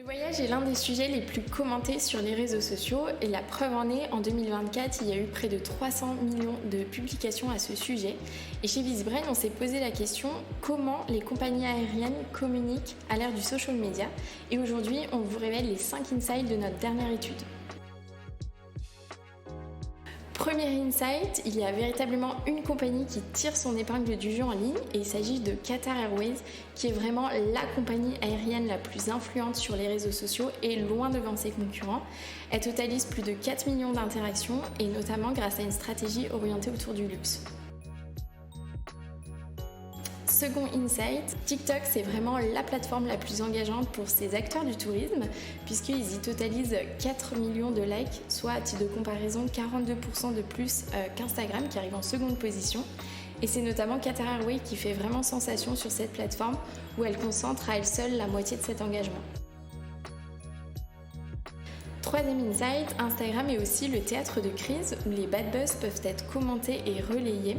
voyage est l'un des sujets les plus commentés sur les réseaux sociaux et la preuve en est, en 2024, il y a eu près de 300 millions de publications à ce sujet. Et chez Visebrain, on s'est posé la question comment les compagnies aériennes communiquent à l'ère du social media. Et aujourd'hui, on vous révèle les 5 insights de notre dernière étude. Premier insight, il y a véritablement une compagnie qui tire son épingle du jeu en ligne et il s'agit de Qatar Airways qui est vraiment la compagnie aérienne la plus influente sur les réseaux sociaux et loin devant ses concurrents. Elle totalise plus de 4 millions d'interactions et notamment grâce à une stratégie orientée autour du luxe. Second insight, TikTok c'est vraiment la plateforme la plus engageante pour ces acteurs du tourisme puisqu'ils y totalisent 4 millions de likes, soit à titre de comparaison 42% de plus qu'Instagram qui arrive en seconde position. Et c'est notamment Qatar Airways qui fait vraiment sensation sur cette plateforme où elle concentre à elle seule la moitié de cet engagement. Troisième insight, Instagram est aussi le théâtre de crise où les bad buzz peuvent être commentés et relayés.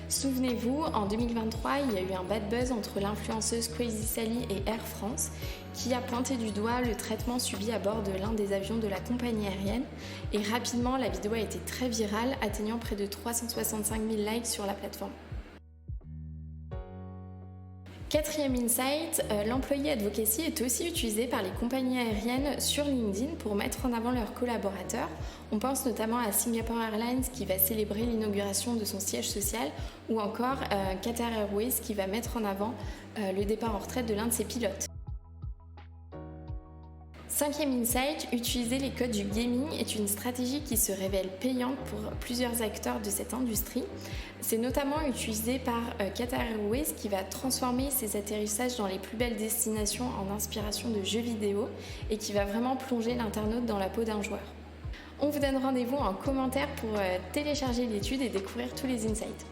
Souvenez-vous, en 2023, il y a eu un bad buzz entre l'influenceuse Crazy Sally et Air France qui a pointé du doigt le traitement subi à bord de l'un des avions de la compagnie aérienne. Et rapidement, la vidéo a été très virale, atteignant près de 365 000 likes sur la plateforme. Quatrième insight, l'employé advocacy est aussi utilisé par les compagnies aériennes sur LinkedIn pour mettre en avant leurs collaborateurs. On pense notamment à Singapore Airlines qui va célébrer l'inauguration de son siège social ou encore Qatar Airways qui va mettre en avant le départ en retraite de l'un de ses pilotes. Cinquième insight, utiliser les codes du gaming est une stratégie qui se révèle payante pour plusieurs acteurs de cette industrie. C'est notamment utilisé par Qatar Airways qui va transformer ses atterrissages dans les plus belles destinations en inspiration de jeux vidéo et qui va vraiment plonger l'internaute dans la peau d'un joueur. On vous donne rendez-vous en commentaire pour télécharger l'étude et découvrir tous les insights.